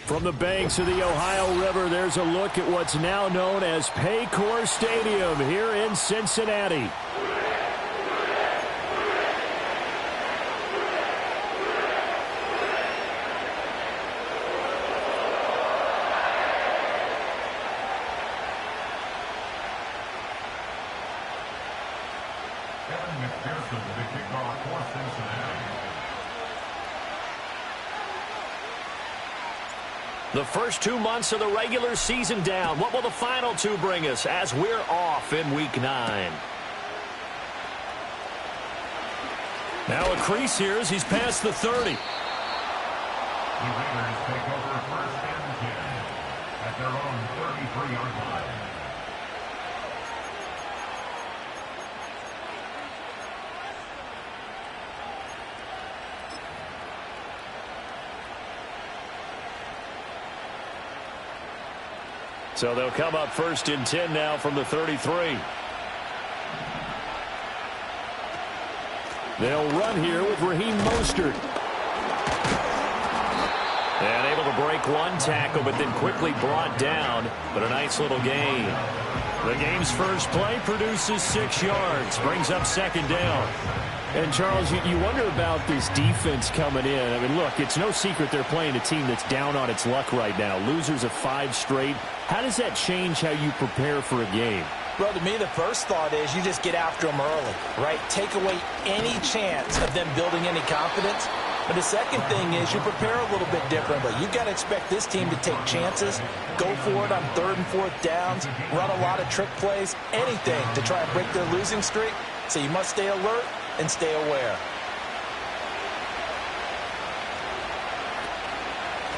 From the banks of the Ohio River, there's a look at what's now known as Paycor Stadium here in Cincinnati. The first 2 months of the regular season down. What will the final two bring us as we're off in Week 9? Now a crease here as he's past the 30. The Raiders take over first and 10 at their own 33-yard line. So they'll come up first and 10 now from the 33. They'll run here with Raheem Mostert. And able to break one tackle, but then quickly brought down. But a nice little gain. The game's first play produces 6 yards. Brings up second down. And, Charles, you wonder about this defense coming in. I mean, look, it's no secret they're playing a team that's down on its luck right now. Losers of 5 straight. How does that change how you prepare for a game? Well, to me, the first thought is you just get after them early, right? Take away any chance of them building any confidence. But the second thing is you prepare a little bit differently. You've got to expect this team to take chances, go for it on 3rd and 4th downs, run a lot of trick plays, anything to try and break their losing streak. So you must stay alert and stay aware.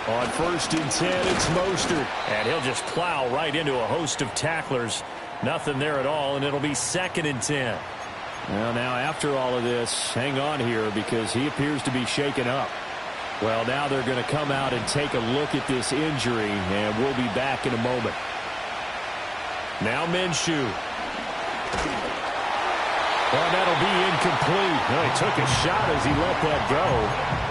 On first and 10, it's Mostert. And he'll just plow right into a host of tacklers. Nothing there at all, and it'll be 2nd and 10. Well, now after all of this, hang on here because he appears to be shaken up. Well, now they're going to come out and take a look at this injury, and we'll be back in a moment. Now Minshew. Well, that'll be incomplete. Well, he took a shot as he let that go.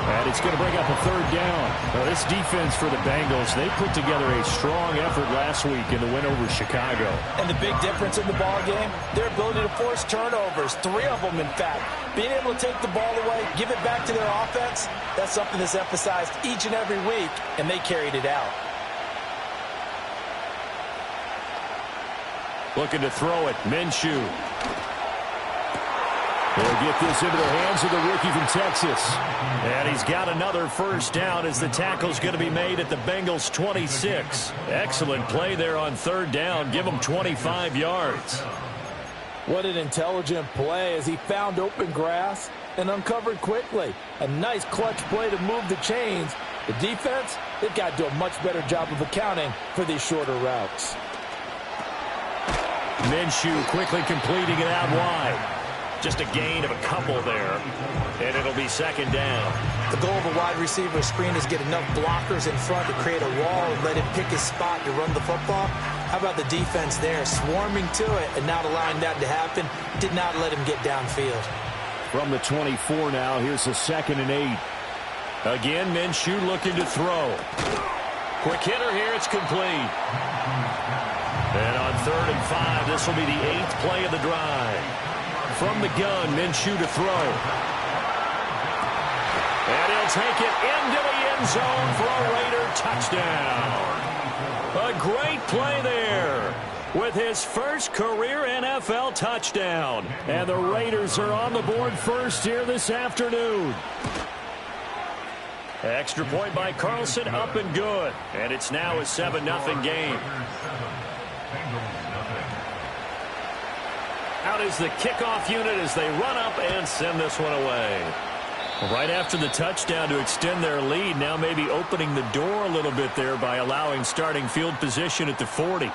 And it's going to bring up a 3rd down. Well, this defense for the Bengals, they put together a strong effort last week in the win over Chicago. And the big difference in the ball game, their ability to force turnovers, 3 of them, in fact. Being able to take the ball away, give it back to their offense, that's something that's emphasized each and every week, and they carried it out. Looking to throw it, Minshew. He'll get this into the hands of the rookie from Texas. And he's got another first down as the tackle's going to be made at the Bengals' 26. Excellent play there on 3rd down. Give him 25 yards. What an intelligent play as he found open grass and uncovered quickly. A nice clutch play to move the chains. The defense, they've got to do a much better job of accounting for these shorter routes. Minshew quickly completing it out wide. Just a gain of a couple there, and it'll be 2nd down. The goal of a wide receiver screen is get enough blockers in front to create a wall and let him pick his spot to run the football. How about the defense there, swarming to it and not allowing that to happen? Did not let him get downfield. From the 24 now, here's a 2nd and 8. Again, Minshew looking to throw. Quick hitter here, it's complete. And on 3rd and 5, this will be the 8th play of the drive. From the gun, Minshew to throw. And he'll take it into the end zone for a Raider touchdown. A great play there with his first career NFL touchdown. And the Raiders are on the board first here this afternoon. Extra point by Carlson, up and good. And it's now a 7-0 game. Out is the kickoff unit as they run up and send this one away. Right after the touchdown to extend their lead, now maybe opening the door a little bit there by allowing starting field position at the 40.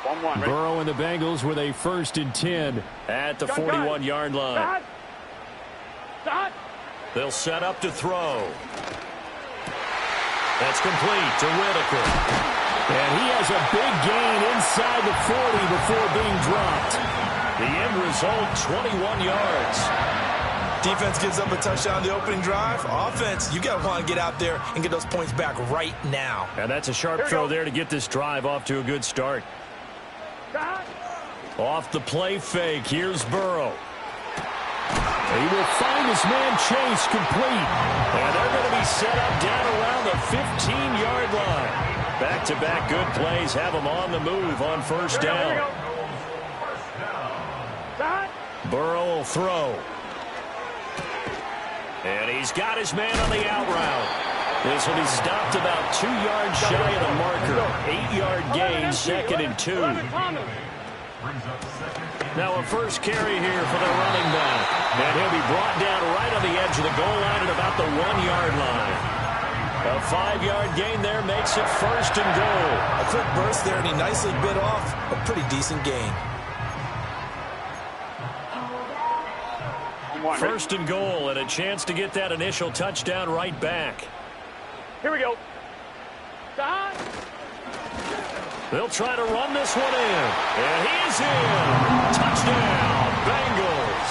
1-1. Burrow and the Bengals with a 1st and 10 at the 41-yard line. They'll set up to throw. That's complete to Whitaker. And he has a big gain inside the 40 before being dropped. The end result, 21 yards. Defense gives up a touchdown on the opening drive. Offense, you got to want to get out there and get those points back right now. And that's a sharp throw there to get this drive off to a good start. Off the play fake, here's Burrow. He will find his man Chase complete. And they're going to be set up down around the 15-yard line. Back-to-back good plays have them on the move on first down. Burrow will throw. And he's got his man on the out route. This will be stopped about 2 yards shy of the marker. 8-yard gain, 2nd and 2. Now a first carry here for the running back. And he'll be brought down right on the edge of the goal line at about the 1-yard line. A 5-yard gain there makes it 1st and goal. A quick burst there, and he nicely bit off a pretty decent gain. 1st and goal, and a chance to get that initial touchdown right back. Here we go. They'll try to run this one in. And he's in. Touchdown, Bengals.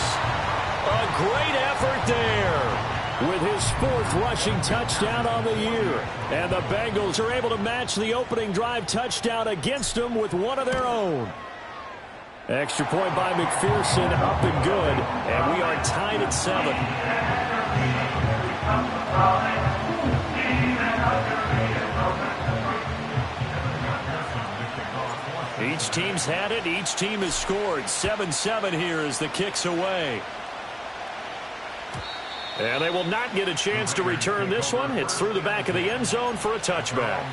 A great effort there with his 4th rushing touchdown on the year. And the Bengals are able to match the opening drive touchdown against them with one of their own. Extra point by McPherson, up and good. And we are tied at 7. Each team's had it. Each team has scored. 7-7 here as the kick's away. And they will not get a chance to return this one. It's through the back of the end zone for a touchback.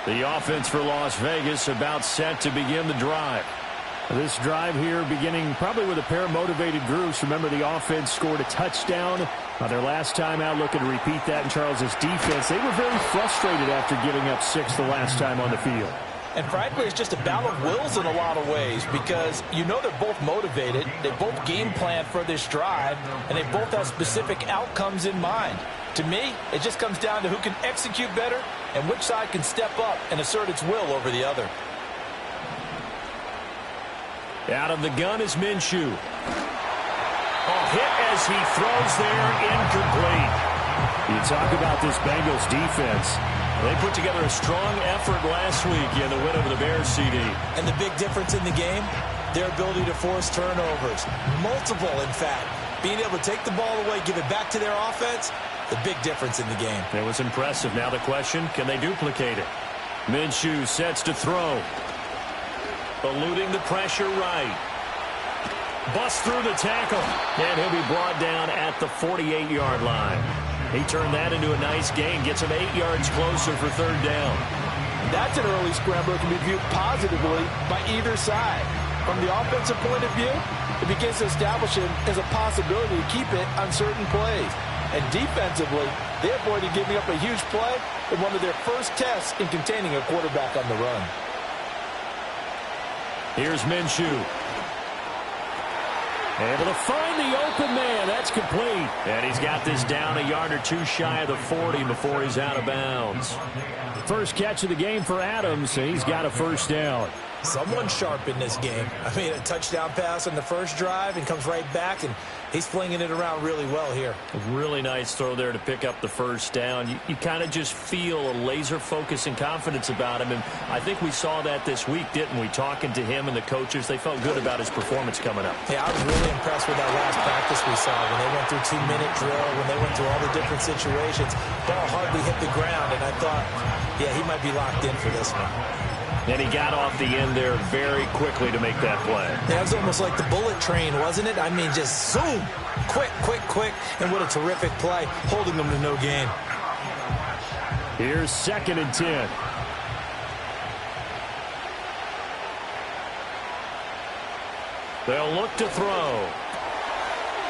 The offense for Las Vegas about set to begin the drive. This drive here beginning probably with a pair of motivated groups. Remember, the offense scored a touchdown their last time out, looking to repeat that in Charles's defense. They were very frustrated after giving up 6 the last time on the field. And frankly, it's just a battle of wills in a lot of ways because you know they're both motivated. They both game plan for this drive, and they both have specific outcomes in mind. To me, it just comes down to who can execute better and which side can step up and assert its will over the other. Out of the gun is Minshew. A hit as he throws there, incomplete. You talk about this Bengals defense. They put together a strong effort last week in the win over the Bears, CD. And the big difference in the game, their ability to force turnovers. Multiple, in fact. Being able to take the ball away, give it back to their offense, the big difference in the game. It was impressive. Now the question, can they duplicate it? Minshew sets to throw. Eluding the pressure right. Busts through the tackle. And he'll be brought down at the 48-yard line. He turned that into a nice gain. Gets him 8 yards closer for 3rd down. That's an early scramble that can be viewed positively by either side. From the offensive point of view, it begins to establish him as a possibility to keep it on certain plays. And defensively, they avoided giving up a huge play in one of their first tests in containing a quarterback on the run. Here's Minshew. Able to find the open man. That's complete. And he's got this down a yard or 2 shy of the 40 before he's out of bounds. First catch of the game for Adams, and he's got a 1st down. Someone sharp in this game. I mean, a touchdown pass on the first drive and comes right back, and he's flinging it around really well here. A really nice throw there to pick up the 1st down. You kind of just feel a laser focus and confidence about him, and I think we saw that this week, didn't we? Talking to him and the coaches, they felt good about his performance coming up. Yeah, I was really impressed with that last practice we saw when they went through 2-minute drill, when they went through all the different situations. Ball hardly hit the ground, and I thought, yeah, he might be locked in for this one. And he got off the end there very quickly to make that play. Yeah, it was almost like the bullet train, wasn't it? I mean, just zoom, quick, quick, quick, and what a terrific play, holding them to no gain. Here's 2nd and 10. They'll look to throw.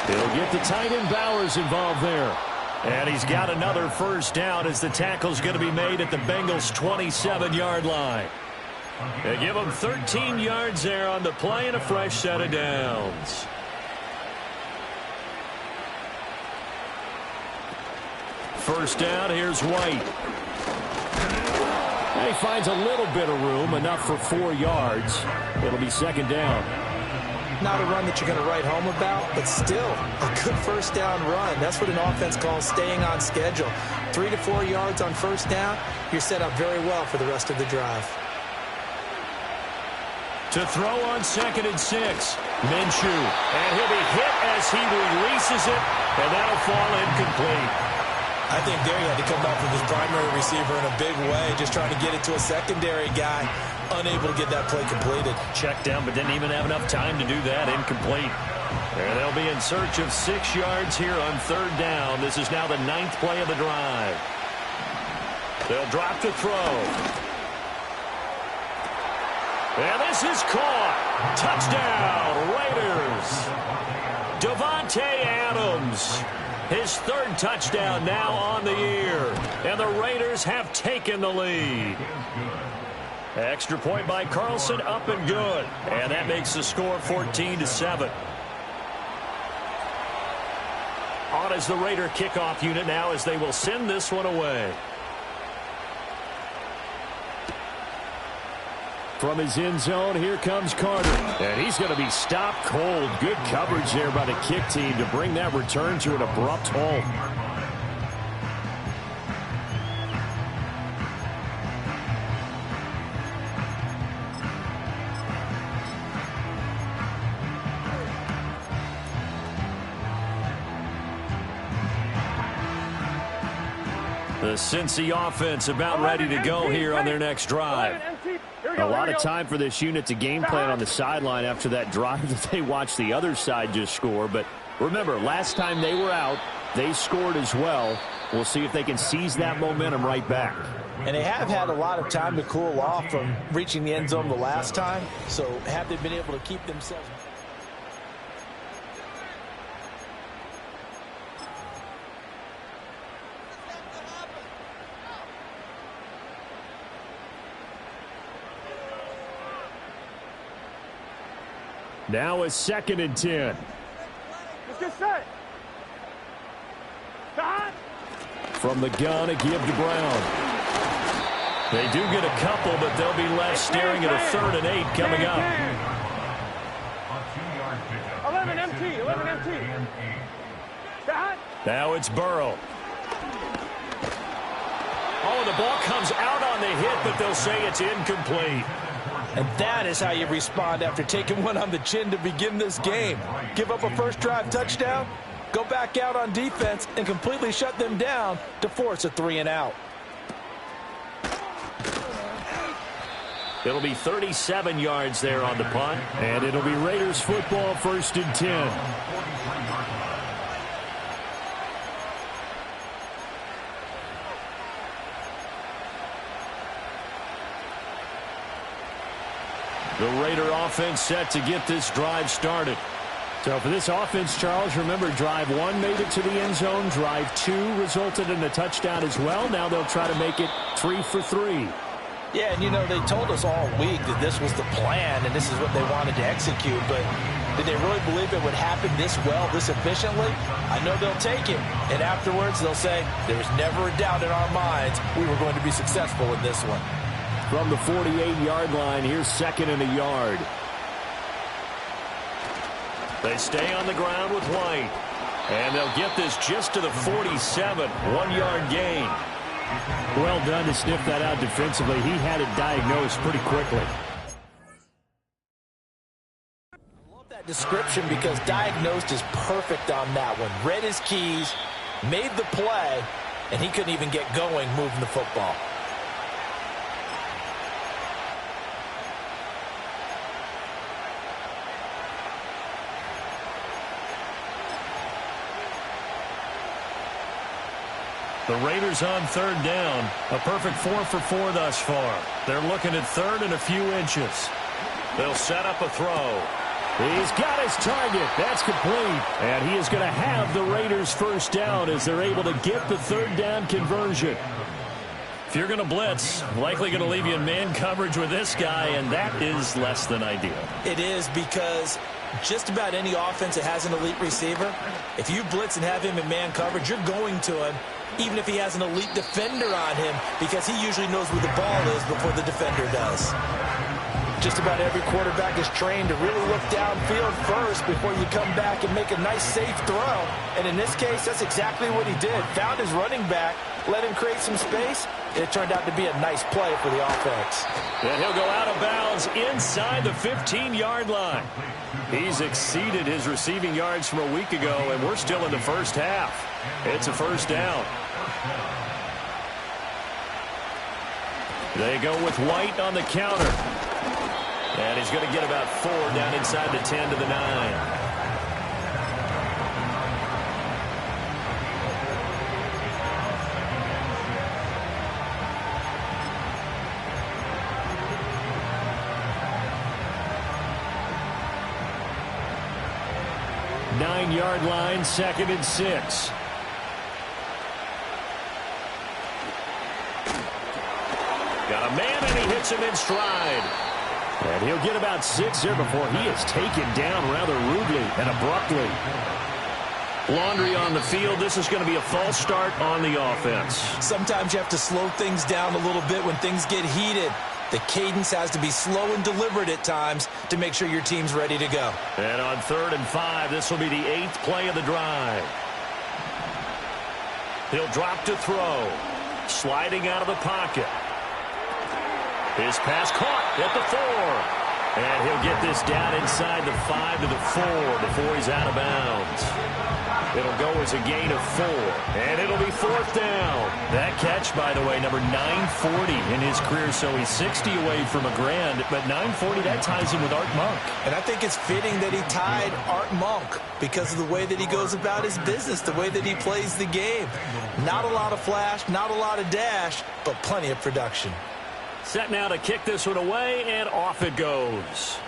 They'll get the tight end Bowers involved there. And he's got another 1st down as the tackle's going to be made at the Bengals' 27-yard line. They give him 13 yards there on the play and a fresh set of downs. First down, here's White. And he finds a little bit of room, enough for 4 yards. It'll be second down. Not a run that you're going to write home about, but still a good first down run. That's what an offense calls staying on schedule. 3 to 4 yards on first down, you're set up very well for the rest of the drive. To throw on 2nd and 6, Minshew. And he'll be hit as he releases it, and that'll fall incomplete. I think there he had to come back with his primary receiver in a big way, just trying to get it to a secondary guy, unable to get that play completed. Checked down, but didn't even have enough time to do that. Incomplete. And they'll be in search of 6 yards here on 3rd down. This is now the 9th play of the drive. They'll drop to throw. And this is caught. Touchdown, Raiders. Davante Adams. His 3rd touchdown now on the year. And the Raiders have taken the lead. Extra point by Carlson, up and good. And that makes the score 14-7. On is the Raider kickoff unit now as they will send this one away. From his end zone, here comes Carter. And he's going to be stopped cold. Good coverage there by the kick team to bring that return to an abrupt halt. The Cincy offense about ready to go here on their next drive. A lot of time for this unit to game plan on the sideline after that drive that they watched the other side just score. But remember, last time they were out, they scored as well. We'll see if they can seize that momentum right back. And they have had a lot of time to cool off from reaching the end zone the last time. So have they been able to keep themselves... Now a 2nd and 10. Let's get set. Stop. From the gun, a give to Brown. They do get a couple, but they'll be left staring at a 3rd and 8 coming up. 11 MT, 11 MT. Stop. Now it's Burrow. Oh, the ball comes out on the hit, but they'll say it's incomplete. And that is how you respond after taking one on the chin to begin this game. Give up a first drive touchdown, go back out on defense, and completely shut them down to force a 3 and out. It'll be 37 yards there on the punt. And it'll be Raiders football, 1st and 10. The Raider offense set to get this drive started. So for this offense, Charles, remember, drive 1 made it to the end zone. Drive 2 resulted in a touchdown as well. Now they'll try to make it 3 for 3. Yeah, and you know, they told us all week that this was the plan and this is what they wanted to execute. But did they really believe it would happen this well, this efficiently? I know they'll take it. And afterwards, they'll say, there was never a doubt in our minds we were going to be successful in this one. From the 48-yard line, here's 2nd and a yard. They stay on the ground with White. And they'll get this just to the 47, 1-yard gain. Well done to sniff that out defensively. He had it diagnosed pretty quickly. I love that description because diagnosed is perfect on that one. Read his keys, made the play, and he couldn't even get going moving the football. The Raiders on 3rd down. A perfect 4 for 4 thus far. They're looking at 3rd and a few inches. They'll set up a throw. He's got his target. That's complete. And he is going to have the Raiders first down as they're able to get the 3rd down conversion. If you're going to blitz, likely going to leave you in man coverage with this guy, and that is less than ideal. It is because just about any offense that has an elite receiver, if you blitz and have him in man coverage, you're going to him, even if he has an elite defender on him, because he usually knows where the ball is before the defender does. Just about every quarterback is trained to really look downfield first before you come back and make a nice, safe throw. And in this case, that's exactly what he did. Found his running back, let him create some space, and it turned out to be a nice play for the offense. And he'll go out of bounds inside the 15-yard line. He's exceeded his receiving yards from a week ago, and we're still in the first half. It's a first down. They go with White on the counter. And he's going to get about 4 down inside the 10 to the 9. Nine-yard line, 2nd and 6. Got a man, and he hits him in stride. And he'll get about 6 there before he is taken down rather rudely and abruptly. Laundry on the field. This is going to be a false start on the offense. Sometimes you have to slow things down a little bit when things get heated. The cadence has to be slow and deliberate at times to make sure your team's ready to go. And on 3rd and 5, this will be the 8th play of the drive. He'll drop to throw. Sliding out of the pocket. His pass caught at the 4. And he'll get this down inside the 5 to the 4 before he's out of bounds. It'll go as a gain of 4. And it'll be 4th down. That catch, by the way, number 940 in his career. So he's 60 away from a grand. But 940, that ties him with Art Monk. And I think it's fitting that he tied Art Monk because of the way that he goes about his business, the way that he plays the game. Not a lot of flash, not a lot of dash, but plenty of production. Set now to kick this one away, and off it goes.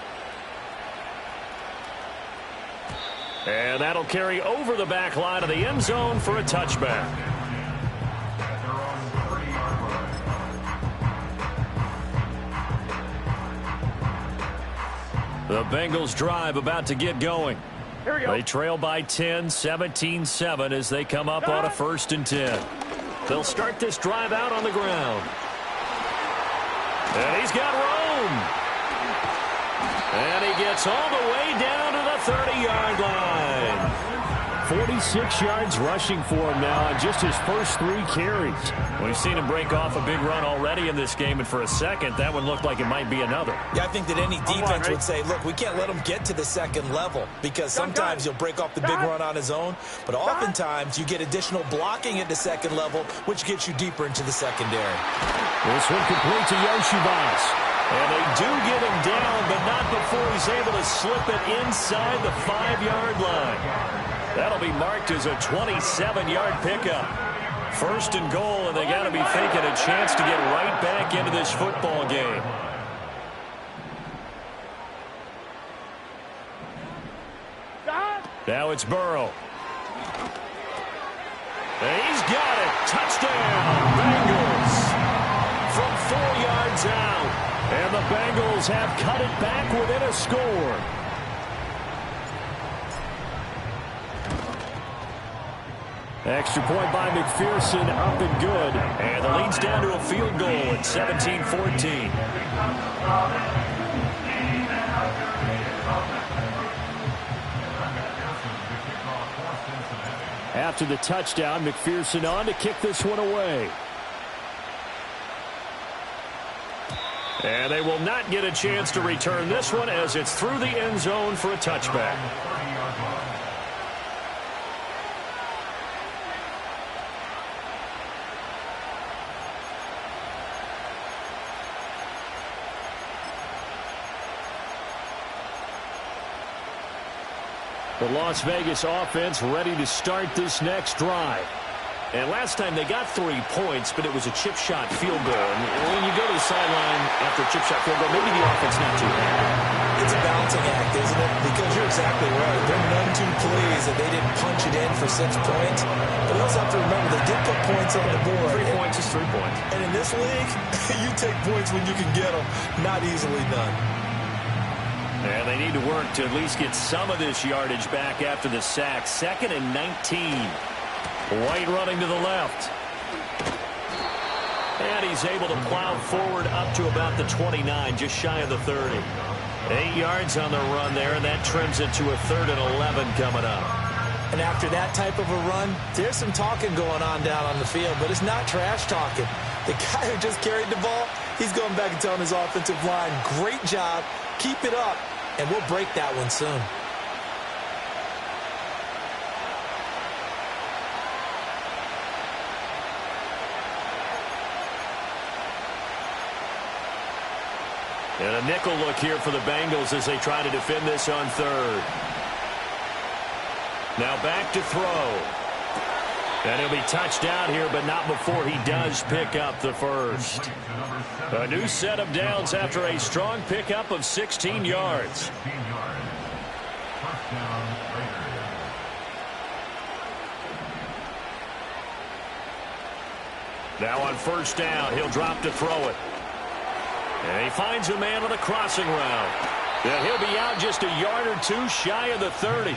And that'll carry over the back line of the end zone for a touchback. The Bengals drive about to get going. Here we go. They trail by 10, 17-7 as they come up on a 1st and 10. They'll start this drive out on the ground. And he's got room. And he gets all the way down to the 30-yard line. 46 yards rushing for him now on just his first 3 carries. We've seen him break off a big run already in this game, and for a second, that one looked like it might be another. Yeah, I think that any defense would say, look, we can't let him get to the 2nd level because sometimes he'll break off the big run on his own, but oftentimes you get additional blocking at the 2nd level, which gets you deeper into the secondary. This one complete to Yoshibas. And they do get him down, but not before he's able to slip it inside the 5-yard line. That'll be marked as a 27-yard pickup. 1st and goal, and they got to be thinking a chance to get right back into this football game. Now it's Burrow. And he's got it. Touchdown, Bengals. From 4 yards out. And the Bengals have cut it back within a score. Extra point by McPherson, up and good. And the lead's down to a field goal at 17-14. After the touchdown, McPherson on to kick this one away. And they will not get a chance to return this one as it's through the end zone for a touchback. The Las Vegas offense ready to start this next drive. And last time they got 3 points, but it was a chip shot field goal. And when you go to the sideline after a chip shot field goal, maybe the offense not too happy. It's a balancing act, isn't it? Because you're exactly right. They're none too pleased that they didn't punch it in for 6 points. But you also have to remember they did put points on the board. 3 points is 3 points. And in this league, you take points when you can get them, not easily done. And they need to work to at least get some of this yardage back after the sack. 2nd and 19. White running to the left. And he's able to plow forward up to about the 29, just shy of the 30. 8 yards on the run there, and that trims it to a 3rd and 11 coming up. And after that type of a run, there's some talking going on down on the field, but it's not trash talking. The guy who just carried the ball, he's going back and telling his offensive line, great job, keep it up, and we'll break that one soon. And a nickel look here for the Bengals as they try to defend this on 3rd. Now back to throw. And he'll be touched down here, but not before he does pick up the first. A new set of downs after a strong pickup of 16 yards. Now on 1st down, he'll drop to throw it. And he finds a man on a crossing route. And he'll be out just a yard or 2 shy of the 30.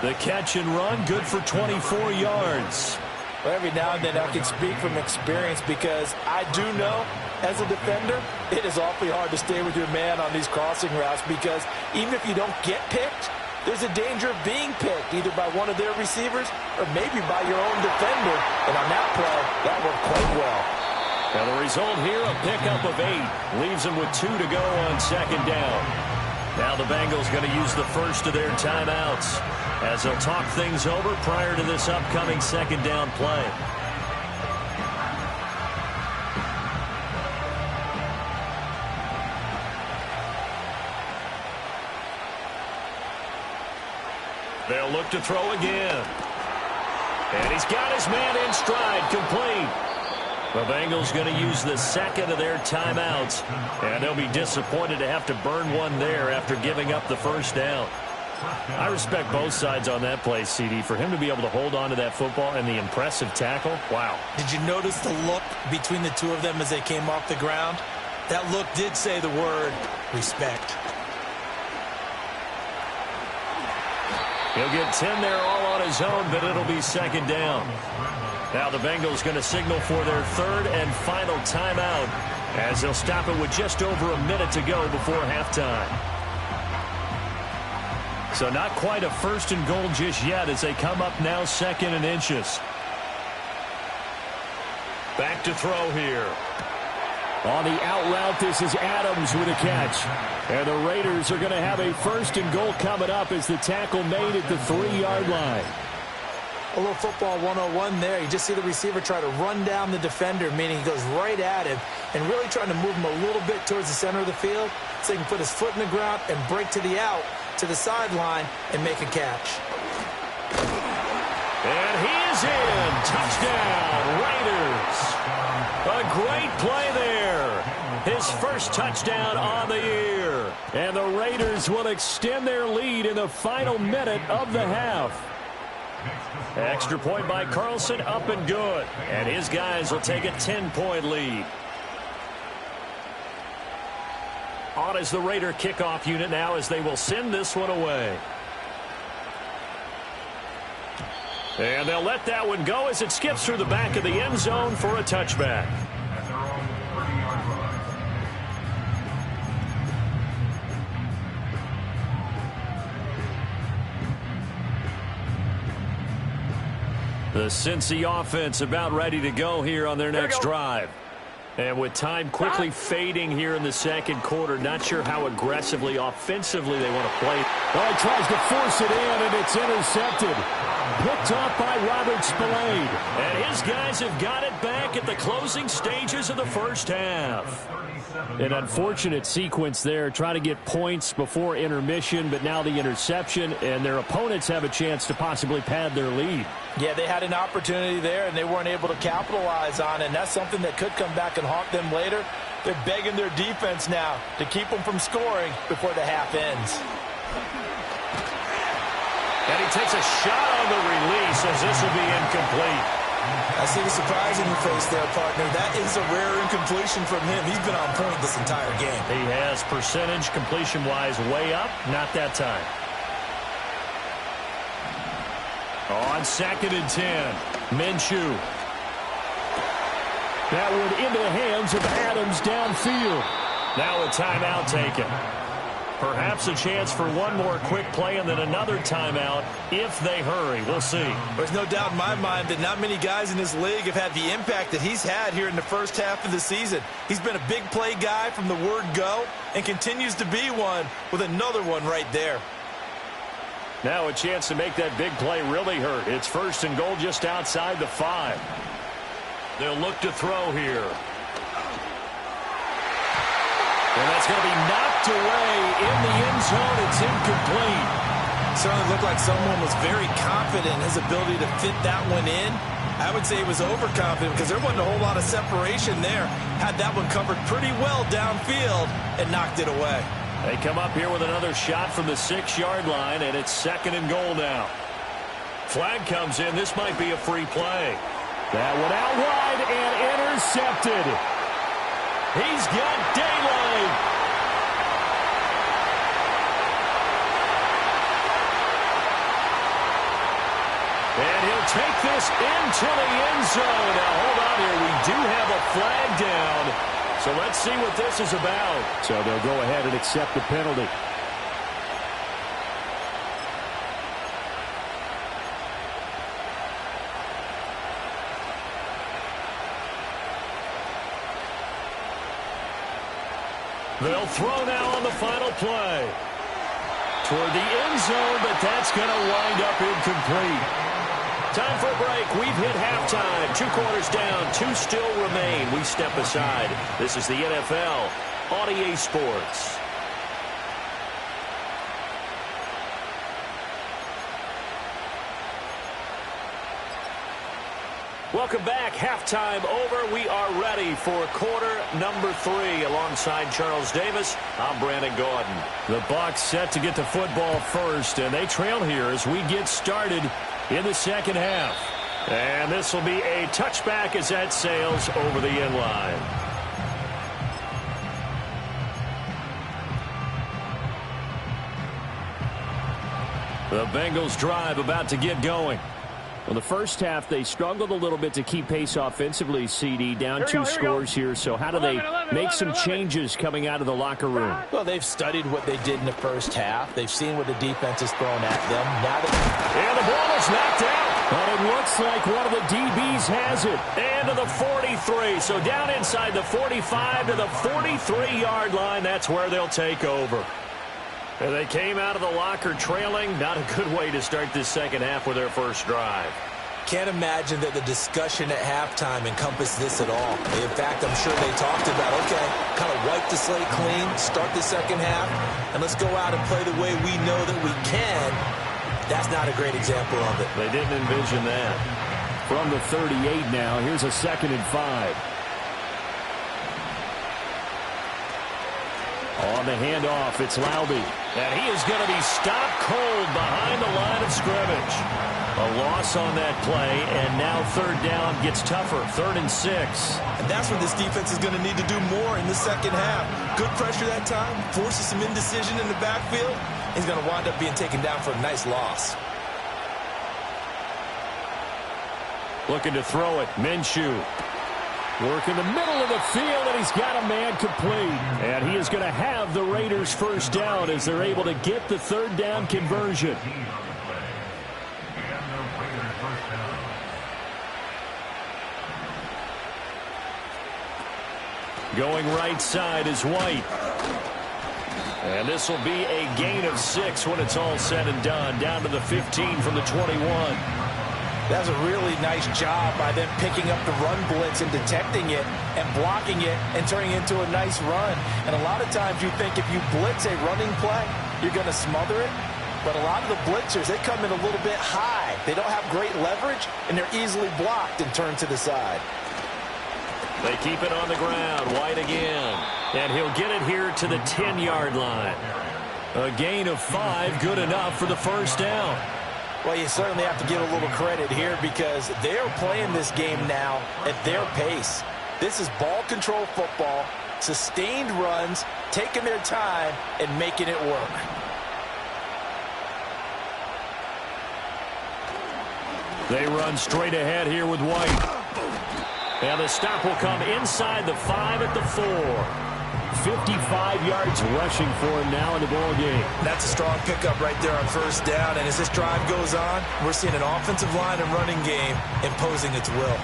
The catch and run, good for 24 yards. Well, every now and then I can speak from experience because I do know, as a defender, it is awfully hard to stay with your man on these crossing routes because even if you don't get picked, there's a danger of being picked either by one of their receivers or maybe by your own defender. And on that play, that worked quite well. Now the result here, a pickup of 8. Leaves them with 2 to go on 2nd down. Now the Bengals going to use the first of their timeouts as they'll talk things over prior to this upcoming 2nd down play. They'll look to throw again. And he's got his man in stride, complete. The Bengals going to use the 2nd of their timeouts, and they'll be disappointed to have to burn one there after giving up the 1st down. I respect both sides on that play, CD. For him to be able to hold on to that football and the impressive tackle, wow. Did you notice the look between the two of them as they came off the ground? That look did say the word respect. He'll get 10 there all on his own, but it'll be 2nd down. Now the Bengals going to signal for their 3rd and final timeout as they'll stop it with just over a minute to go before halftime. So not quite a 1st and goal just yet as they come up now 2nd and inches. Back to throw here. On the out route, this is Adams with a catch. And the Raiders are going to have a 1st and goal coming up as the tackle made at the 3-yard line. A little football 101 there. You just see the receiver try to run down the defender, meaning he goes right at him and really trying to move him a little bit towards the center of the field so he can put his foot in the ground and break to the out, to the sideline, and make a catch. And he is in. Touchdown, Raiders. A great play there. His 1st touchdown on the year. And the Raiders will extend their lead in the final minute of the half. Extra point by Carlson, up and good. And his guys will take a 10-point lead. On is the Raider kickoff unit now as they will send this one away. And they'll let that one go as it skips through the back of the end zone for a touchback. The Cincy offense about ready to go here on their next drive. And with time quickly fading here in the 2nd quarter, not sure how aggressively, offensively they want to play. Oh, he tries to force it in, and it's intercepted. Picked off by Robert Spillane. And his guys have got it back at the closing stages of the 1st half. An unfortunate sequence there, trying to get points before intermission, but now the interception, and their opponents have a chance to possibly pad their lead. Yeah, they had an opportunity there, and they weren't able to capitalize on it, and that's something that could come back and haunt them later. They're begging their defense now to keep them from scoring before the half ends. And he takes a shot on the release as this will be incomplete. I see the surprise in your face there, partner. That is a rare incompletion from him. He's been on point this entire game. He has percentage completion-wise way up. Not that time. On 2nd and 10, Minshew. That one into the hands of Adams downfield. Now a timeout taken. Perhaps a chance for one more quick play and then another timeout if they hurry. We'll see. There's no doubt in my mind that not many guys in this league have had the impact that he's had here in the first half of the season. He's been a big play guy from the word go and continues to be one with another one right there. Now a chance to make that big play really hurt. It's 1st and goal just outside the 5. They'll look to throw here. And that's going to be knocked away in the end zone. It's incomplete. Certainly looked like someone was very confident in his ability to fit that one in. I would say he was overconfident because there wasn't a whole lot of separation there. Had that one covered pretty well downfield and knocked it away. They come up here with another shot from the 6-yard line, and it's 2nd and goal now. Flag comes in. This might be a free play. That one out wide and intercepted. He's got daylight. And he'll take this into the end zone. Now, hold on here. We do have a flag down. So let's see what this is about. So they'll go ahead and accept the penalty. They'll throw now on the final play. Toward the end zone, but that's going to wind up incomplete. Time for a break. We've hit halftime. 2 quarters down. 2 still remain. We step aside. This is the NFL on EA Sports. Welcome back. Halftime over. We are ready for quarter number 3. Alongside Charles Davis, I'm Brandon Gordon. The Bucs set to get the football first, and they trail here as we get started in the second half. And this will be a touchback as that sails over the end line. The Bengals drive about to get going. Well, the first half, they struggled a little bit to keep pace offensively, CD. Down 2 scores here. So how do they make some changes coming out of the locker room? Well, they've studied what they did in the first half. They've seen what the defense has thrown at them. Now and the ball is knocked out. But it looks like one of the DBs has it. And to the 43. So down inside the 45 to the 43-yard line. That's where they'll take over. And they came out of the locker trailing. Not a good way to start this second half with their first drive. Can't imagine that the discussion at halftime encompassed this at all. In fact, I'm sure they talked about, okay, kind of wipe the slate clean, start the second half, and let's go out and play the way we know that we can. That's not a great example of it. They didn't envision that. From the 38 now, here's a 2nd and 5. On the handoff, it's Laube. And he is going to be stopped cold behind the line of scrimmage. A loss on that play, and now 3rd down gets tougher. 3rd and 6. And that's what this defense is going to need to do more in the second half. Good pressure that time, forces some indecision in the backfield. He's going to wind up being taken down for a nice loss. Looking to throw it, Minshew. Work in the middle of the field, and he's got a man complete. And he is going to have the Raiders first down as they're able to get the 3rd down conversion. Going right side is White. And this will be a gain of 6 when it's all said and done. Down to the 15 from the 21. That was a really nice job by them picking up the run blitz and detecting it and blocking it and turning it into a nice run. And a lot of times you think if you blitz a running play, you're going to smother it. But a lot of the blitzers, they come in a little bit high. They don't have great leverage, and they're easily blocked and turned to the side. They keep it on the ground. White again. And he'll get it here to the 10-yard line. A gain of 5, good enough for the first down. Well, you certainly have to give a little credit here because they're playing this game now at their pace. This is ball control football, sustained runs, taking their time, and making it work. They run straight ahead here with White. And the stop will come inside the 5 at the 4. 55 yards rushing for him now in the ball game. That's a strong pickup right there on first down. And as this drive goes on, we're seeing an offensive line and running game imposing its will.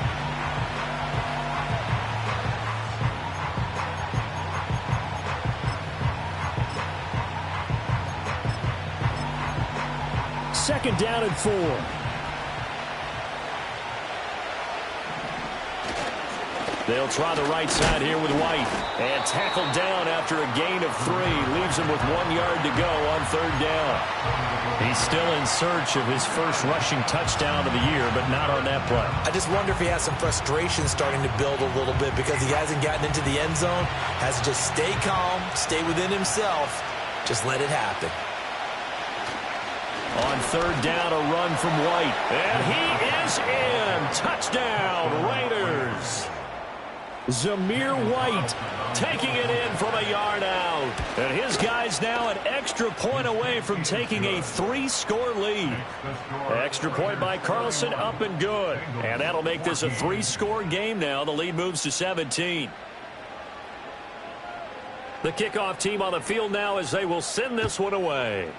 Second down and 4. They'll try the right side here with White. And tackled down after a gain of 3. Leaves him with 1 yard to go on third down. He's still in search of his first rushing touchdown of the year, but not on that play. I just wonder if he has some frustration starting to build a little bit because he hasn't gotten into the end zone. Has to just stay calm, stay within himself. Just let it happen. On third down, a run from White. And he is in. Touchdown, Raiders. Zamir White taking it in from a yard out. And his guys now an extra point away from taking a 3-score lead. Extra point by Carlson, up and good. And that'll make this a 3-score game now. The lead moves to 17. The kickoff team on the field now as they will send this one away.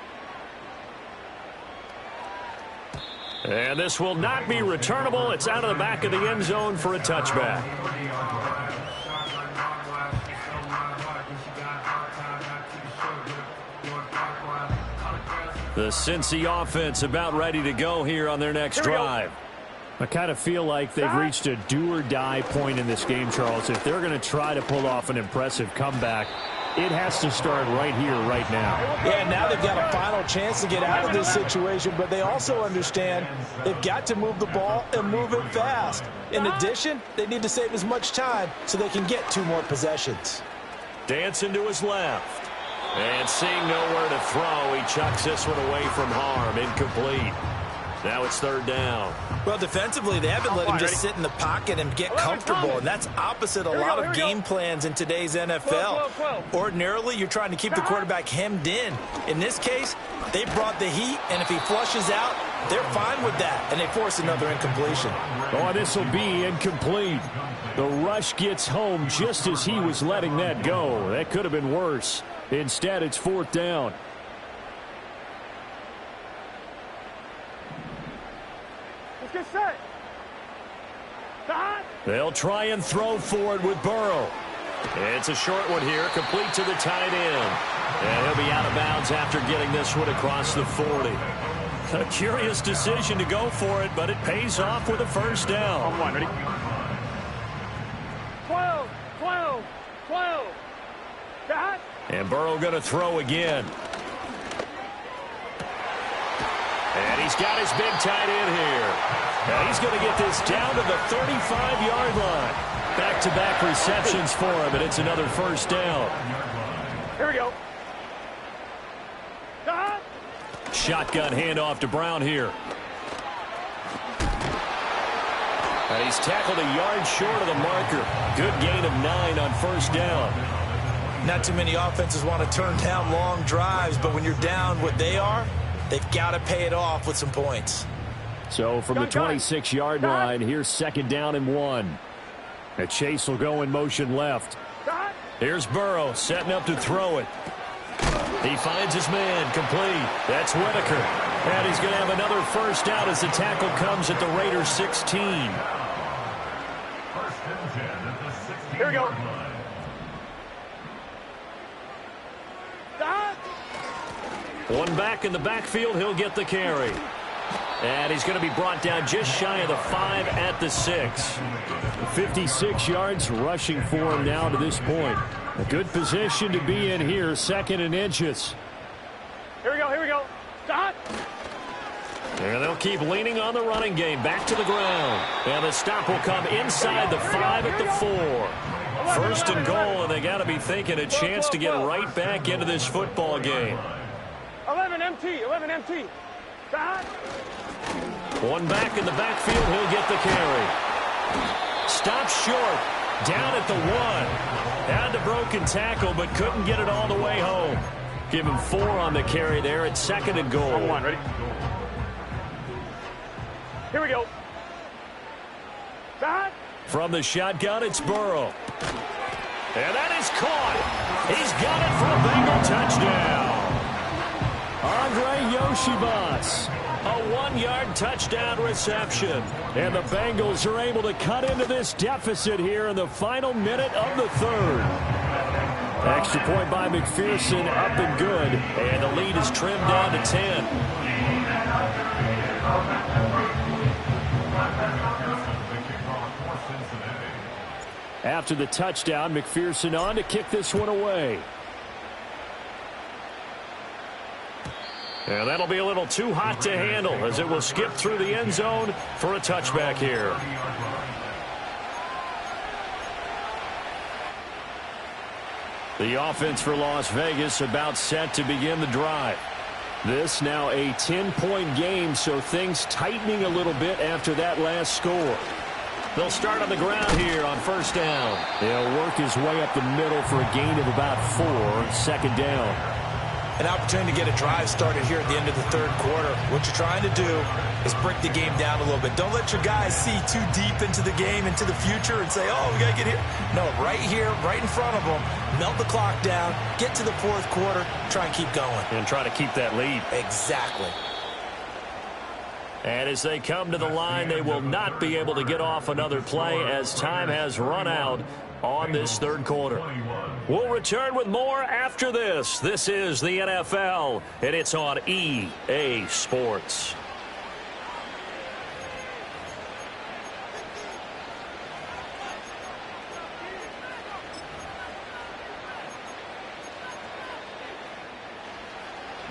And this will not be returnable. It's out of the back of the end zone for a touchback. The Cincy offense about ready to go here on their next drive. I kind of feel like they've reached a do-or-die point in this game, Charles. If they're going to try to pull off an impressive comeback, it has to start right here, right now. Yeah, now they've got a final chance to get out of this situation, but they also understand they've got to move the ball and move it fast. In addition, they need to save as much time so they can get 2 more possessions. Dancing to his left. And seeing nowhere to throw, he chucks this one away from harm. Incomplete. Now it's third down. Well, defensively, they haven't let him just sit in the pocket and get comfortable, and that's opposite a lot of game plans in today's NFL. Ordinarily, you're trying to keep the quarterback hemmed in. In this case, they brought the heat, and if he flushes out, they're fine with that, and they force another incompletion. Oh, this will be incomplete. The rush gets home just as he was letting that go. That could have been worse. Instead, it's fourth down. Get set. They'll try and throw for it with Burrow. It's a short one here, complete to the tight end. And he'll be out of bounds after getting this one across the 40. A curious decision to go for it, but it pays off with a first down. On one, ready? 12, 12, 12. Got. And Burrow going to throw again. And he's got his big tight end here. Now he's going to get this down to the 35-yard line. Back-to-back receptions for him, and it's another first down. Here we go. Shotgun handoff to Brown here. And he's tackled a yard short of the marker. Good gain of 9 on first down. Not too many offenses want to turn down long drives, but when you're down what they are, they've got to pay it off with some points. So from the 26-yard line, here's second down and 1. And Chase will go in motion left. Here's Burrow setting up to throw it. He finds his man complete. That's Whitaker. And he's going to have another first down as the tackle comes at the Raiders 16. Here we go. One back in the backfield, he'll get the carry. And he's going to be brought down just shy of the 5 at the 6. 56 yards rushing for him now to this point. A good position to be in here, second and inches. Here we go, here we go. Stop. And they'll keep leaning on the running game. Back to the ground. And the stop will come inside the 5 at the 4. First and goal, and they got to be thinking a chance to get right back into this football game. 11 MT, 11 MT. Stop. One back in the backfield. He'll get the carry. Stopped short. Down at the 1. Had the broken tackle, but couldn't get it all the way home. Give him 4 on the carry there at 2nd and goal. On 1, ready? Here we go. Back. From the shotgun, it's Burrow. And that is caught. He's got it for a Bengal touchdown. Andre Yoshibas. A 1-yard touchdown reception. And the Bengals are able to cut into this deficit here in the final minute of the 3rd. Extra point by McPherson, up and good. And the lead is trimmed down to 10. After the touchdown, McPherson on to kick this one away. And that'll be a little too hot to handle as it will skip through the end zone for a touchback here. The offense for Las Vegas about set to begin the drive. This now a 10-point game, so things tightening a little bit after that last score. They'll start on the ground here on 1st down. He'll work his way up the middle for a gain of about 4, 2nd down. An opportunity to get a drive started here at the end of the 3rd quarter. What you're trying to do is break the game down a little bit. Don't let your guys see too deep into the game, into the future, and say, oh, we got to get here. No, right here, right in front of them, melt the clock down, get to the 4th quarter, try and keep going. And try to keep that lead. Exactly. And as they come to the line, they will not be able to get off another play as time has run out on this 3rd quarter. We'll return with more after this. This is the NFL, and it's on EA Sports.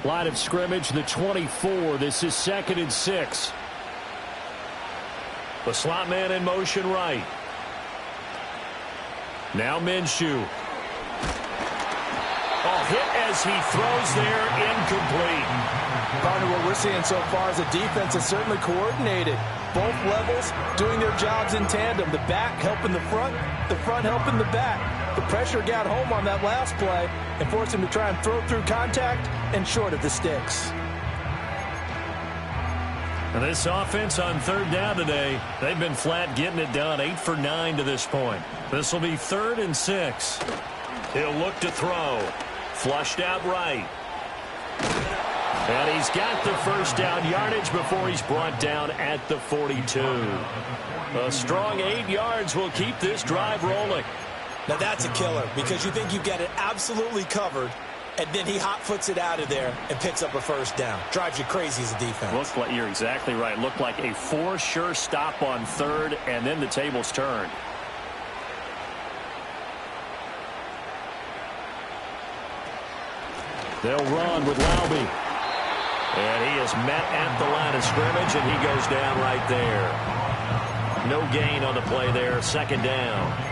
Line of scrimmage, the 24. This is 2nd and 6. The slot man in motion right. Now Minshew. Hit as he throws there, incomplete. Partner, what we're seeing so far is the defense is certainly coordinated. Both levels doing their jobs in tandem. The back helping the front helping the back. The pressure got home on that last play and forced him to try and throw through contact and short of the sticks. And this offense on 3rd down today, they've been flat getting it done, 8 for 9 to this point. This will be 3rd and 6. He'll look to throw. Flushed out right. And he's got the 1st down yardage before he's brought down at the 42. A strong 8 yards will keep this drive rolling. Now that's a killer because you think you've got it absolutely covered, and then he hot-foots it out of there and picks up a 1st down. Drives you crazy as a defense. Looks like you're exactly right. Looked like a for sure stop on 3rd, and then the tables turned. They'll run with Laube. And he is met at the line of scrimmage, and he goes down right there. No gain on the play there, 2nd down.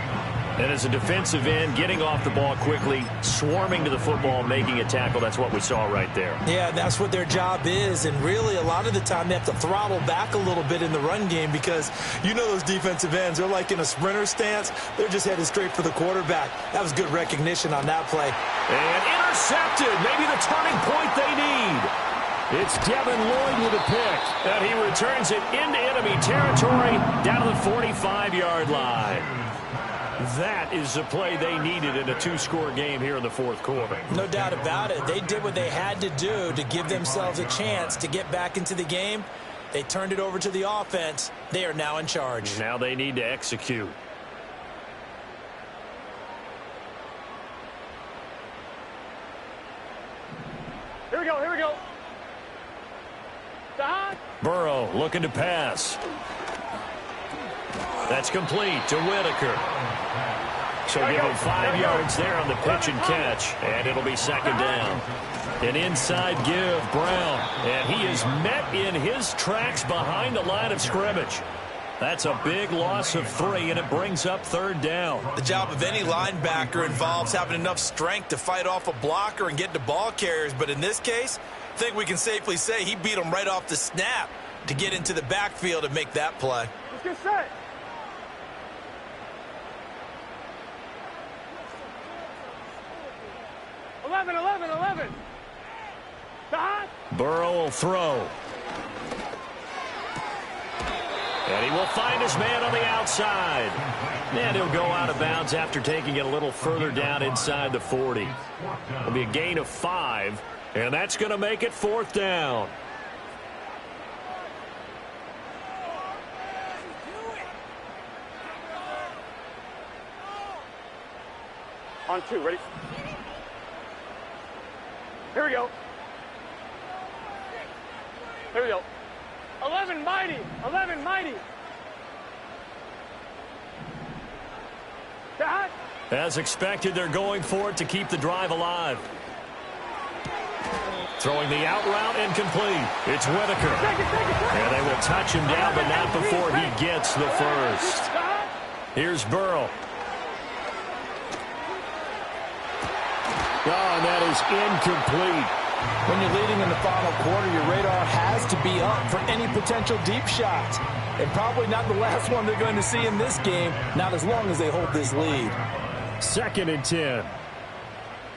And as a defensive end, getting off the ball quickly, swarming to the football, making a tackle, that's what we saw right there. Yeah, that's what their job is, and really a lot of the time they have to throttle back a little bit in the run game because you know those defensive ends, they're like in a sprinter stance. They're just headed straight for the quarterback. That was good recognition on that play. And intercepted, maybe the turning point they need. It's Devin Lloyd with a pick. And he returns it into enemy territory down to the 45-yard line. That is the play they needed in a 2-score game here in the 4th quarter. No doubt about it. They did what they had to do to give themselves a chance to get back into the game. They turned it over to the offense. They are now in charge. Now they need to execute. Here we go, here we go. Stop. Burrow looking to pass. That's complete to Whitaker. So give him 5 yards there on the pitch and catch, and it'll be 2nd down. An inside give, Brown, and he is met in his tracks behind the line of scrimmage. That's a big loss of 3, and it brings up 3rd down. The job of any linebacker involves having enough strength to fight off a blocker and get to ball carriers, but in this case, I think we can safely say he beat him right off the snap. to get into the backfield and make that play. Let's get set. Eleven. Stop. Burrow will throw. And he will find his man on the outside. And he'll go out of bounds after taking it a little further down inside the 40. It'll be a gain of 5, and that's going to make it 4th down. On 2, ready? Here we go. Here we go. 11 mighty. Shot. As expected, they're going for it to keep the drive alive. Throwing the out route incomplete. It's Whitaker. And they will touch him down, but not before he gets the first. Here's Burrow. Oh, and that is incomplete. When you're leading in the final quarter, your radar has to be up for any potential deep shots. And probably not the last one they're going to see in this game, not as long as they hold this lead. 2nd and 10.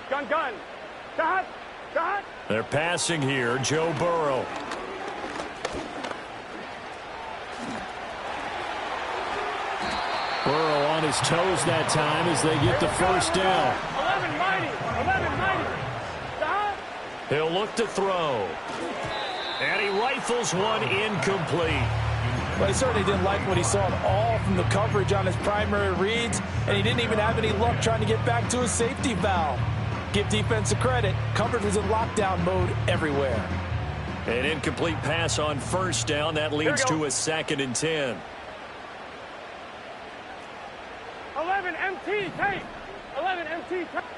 Gun. Shot. They're passing here. Joe Burrow. Burrow on his toes that time as they get the first down. 11 mighty. Shot. He'll look to throw. And he rifles one incomplete. But he certainly didn't like what he saw at all from the coverage on his primary reads, and he didn't even have any luck trying to get back to his safety valve. Give defense a credit. Coverage was in lockdown mode everywhere. An incomplete pass on first down. That leads to a 2nd and 10. 11 MT tape.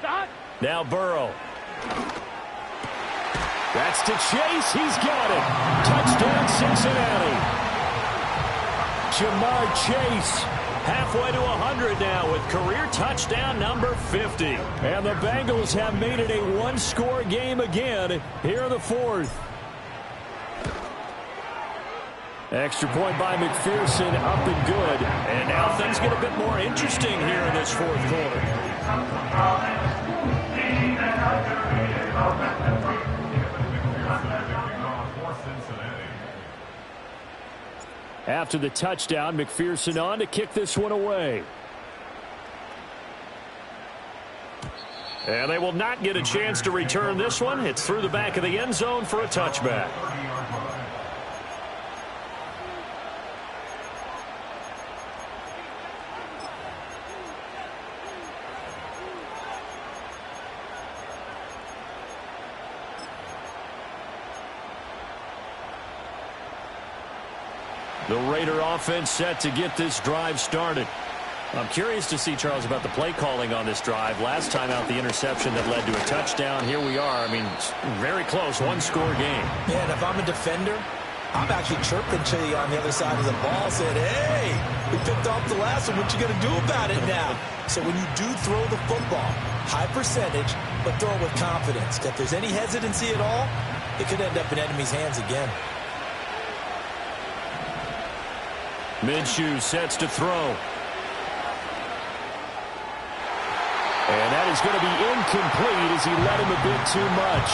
Shot. Now Burrow. That's to Chase. He's got it. Touchdown, Cincinnati. Jamar Chase halfway to 100 now with career touchdown number 50. And the Bengals have made it a one-score game again here in the 4th. Extra point by McPherson, up and good. And now things get a bit more interesting here in this 4th quarter. After the touchdown, McPherson on to kick this one away. And they will not get a chance to return this one. It's through the back of the end zone for a touchback. The Raider offense set to get this drive started. I'm curious to see, Charles, about the play calling on this drive. Last time out, the interception that led to a touchdown. Here we are. I mean, very close, one-score game. Yeah, and if I'm a defender, I'm actually chirping to you on the other side of the ball, saying, hey, we picked off the last one. What you going to do about it now? So when you do throw the football, high percentage, but throw it with confidence. If there's any hesitancy at all, it could end up in enemy's hands again. Minshew sets to throw. And that is going to be incomplete as he let him a bit too much.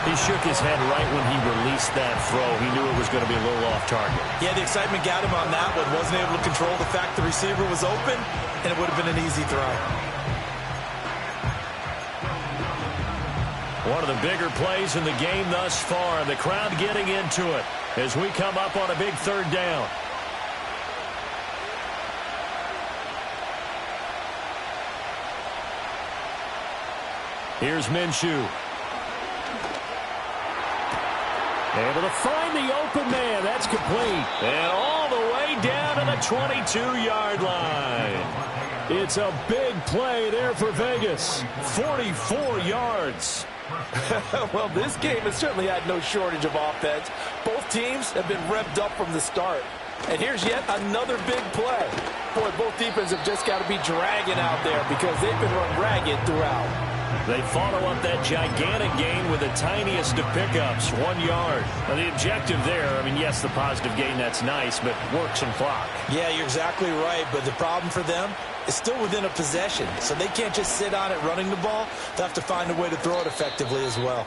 He shook his head right when he released that throw. He knew it was going to be a little off target. Yeah, the excitement got him on that one. Wasn't able to control the fact the receiver was open, and it would have been an easy throw. One of the bigger plays in the game thus far. The crowd getting into it as we come up on a big 3rd down. Here's Minshew. Able to find the open man. That's complete. And all the way down to the 22-yard line. It's a big play there for Vegas. 44 yards. Well, this game has certainly had no shortage of offense. Both teams have been revved up from the start. And here's yet another big play. Boy, both defenses have just got to be dragging out there because they've been run ragged throughout. They follow up that gigantic gain with the tiniest of pickups, 1 yard. Now, the objective there, I mean, yes, the positive gain, that's nice, but work some clock. Yeah, you're exactly right, but the problem for them is still within a possession, so they can't just sit on it running the ball. They'll have to find a way to throw it effectively as well.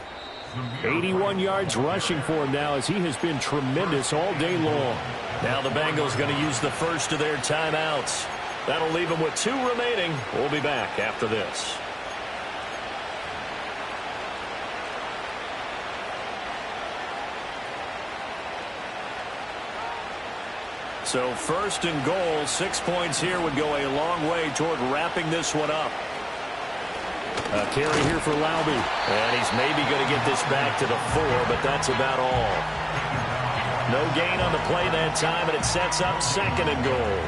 81 yards rushing for him now as he has been tremendous all day long. Now the Bengals going to use the first of their timeouts. That'll leave them with 2 remaining. We'll be back after this. So first and goal, 6 points here would go a long way toward wrapping this one up. A carry here for Laube. And he's maybe going to get this back to the 4, but that's about all. No gain on the play that time, and it sets up second and goal.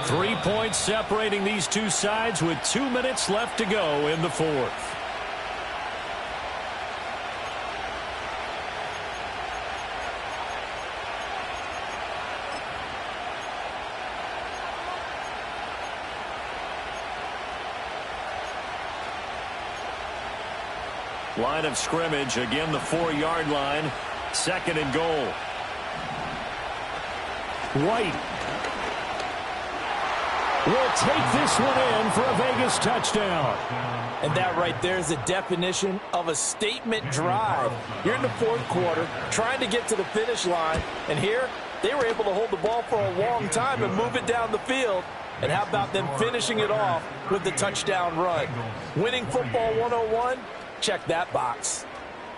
3 points separating these two sides with 2 minutes left to go in the fourth. Line of scrimmage, again the 4-yard line. Second and goal. White will take this one in for a Vegas touchdown. And that right there is the definition of a statement drive. You're in the fourth quarter, trying to get to the finish line, and here they were able to hold the ball for a long time and move it down the field. And how about them finishing it off with the touchdown run? Winning football 101? Check that box.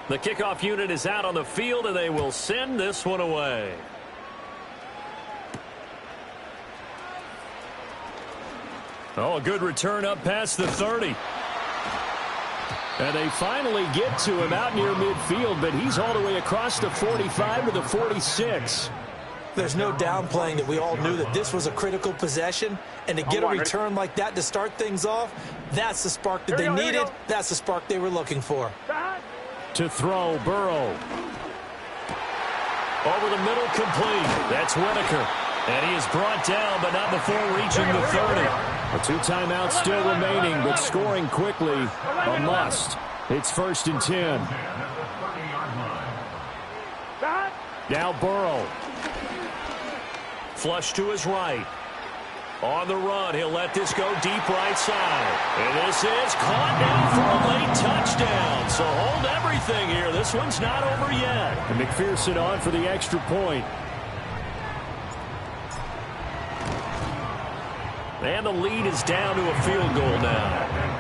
The kickoff unit is out on the field, and they will send this one away. Oh, a good return up past the 30. And they finally get to him out near midfield, but he's all the way across the 45 to the 46. There's no downplaying that we all knew that this was a critical possession, and to get a return like that to start things off, that's the spark that they needed. That's the spark they were looking for. To throw, Burrow. Over the middle, complete. That's Whitaker. And he is brought down, but not before reaching the 30. A 2 timeouts still remaining, but scoring quickly, a must. It's 1st and 10. Now Burrow. Flush to his right. On the run, he'll let this go deep right side. And this is caught now for a late touchdown. So hold everything here. This one's not over yet. And McPherson on for the extra point. And the lead is down to a field goal now.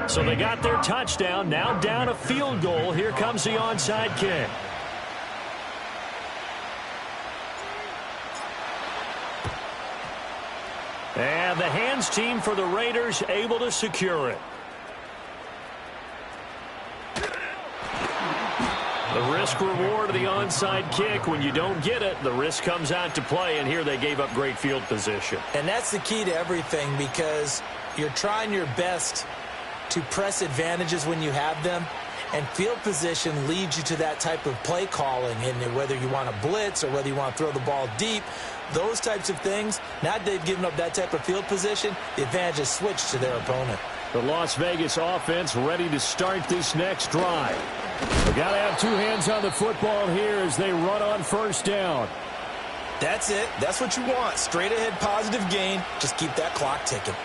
So they got their touchdown, now down a field goal. Here comes the onside kick. And the hands team for the Raiders able to secure it. The risk reward of the onside kick. When you don't get it, the risk comes out to play, and here they gave up great field position. And that's the key to everything, because you're trying your best to press advantages when you have them, and field position leads you to that type of play calling. And whether you want to blitz or whether you want to throw the ball deep, those types of things, now that they've given up that type of field position, the advantage is switched to their opponent. The Las Vegas offense ready to start this next drive. They've got to have 2 hands on the football here as they run on 1st down. That's it. That's what you want. Straight ahead positive gain. Just keep that clock ticking.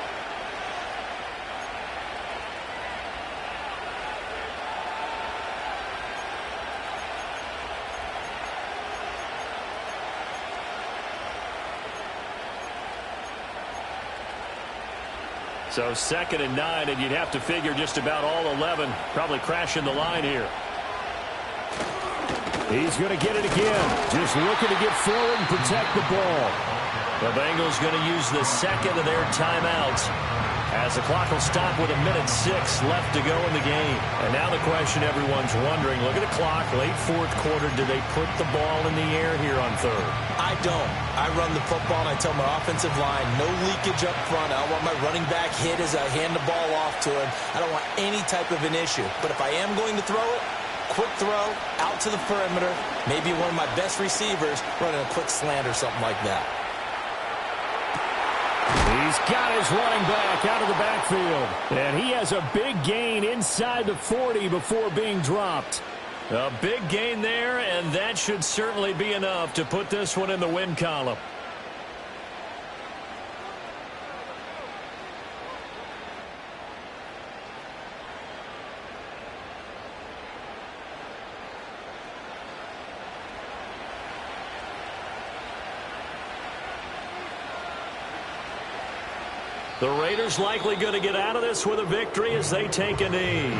So 2nd and 9, and you'd have to figure just about all 11 probably crashing the line here. He's going to get it again. Just looking to get forward and protect the ball. The Bengals going to use the 2nd of their timeouts. as the clock will stop with 1:06 left to go in the game. And now the question everyone's wondering, look at the clock, late fourth quarter, do they put the ball in the air here on third? I don't. I run the football and I tell my offensive line, no leakage up front. I don't want my running back hit as I hand the ball off to him. I don't want any type of an issue. But if I am going to throw it, quick throw, out to the perimeter, maybe one of my best receivers running a quick slant or something like that. He's got his running back out of the backfield. And he has a big gain inside the 40 before being dropped. A big gain there, and that should certainly be enough to put this one in the win column. The Raiders likely going to get out of this with a victory as they take a knee.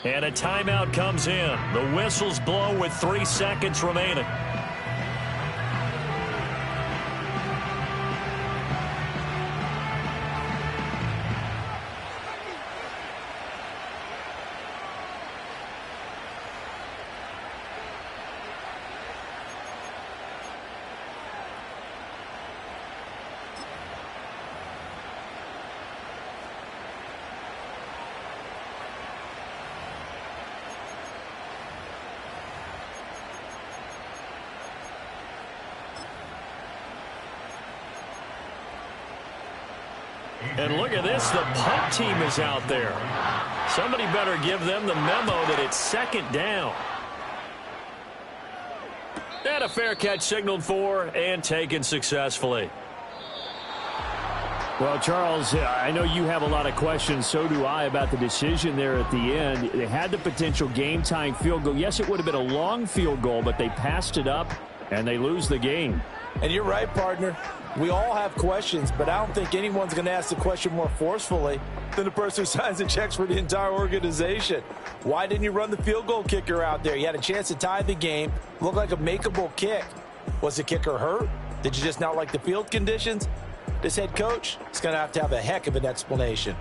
And a timeout comes in. The whistles blow with 3 seconds remaining. And look at this, the punt team is out there. Somebody better give them the memo that it's second down. And a fair catch signaled for and taken successfully. Well, Charles, I know you have a lot of questions. So do I about the decision there at the end. They had the potential game-tying field goal. Yes, it would have been a long field goal, but they passed it up, and they lose the game. And you're right, partner. We all have questions, but I don't think anyone's going to ask the question more forcefully than the person who signs the checks for the entire organization. Why didn't you run the field goal kicker out there? You had a chance to tie the game. Looked like a makeable kick. Was the kicker hurt? Did you just not like the field conditions? This head coach is going to have a heck of an explanation.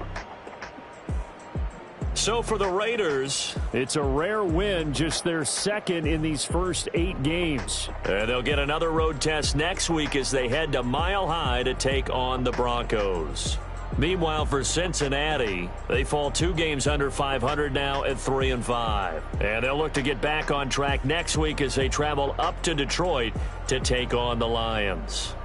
So for the Raiders, it's a rare win, just their second in these first 8 games. They'll get another road test next week as they head to Mile High to take on the Broncos. Meanwhile, for Cincinnati, they fall 2 games under 500 now at 3-5. And they'll look to get back on track next week as they travel up to Detroit to take on the Lions.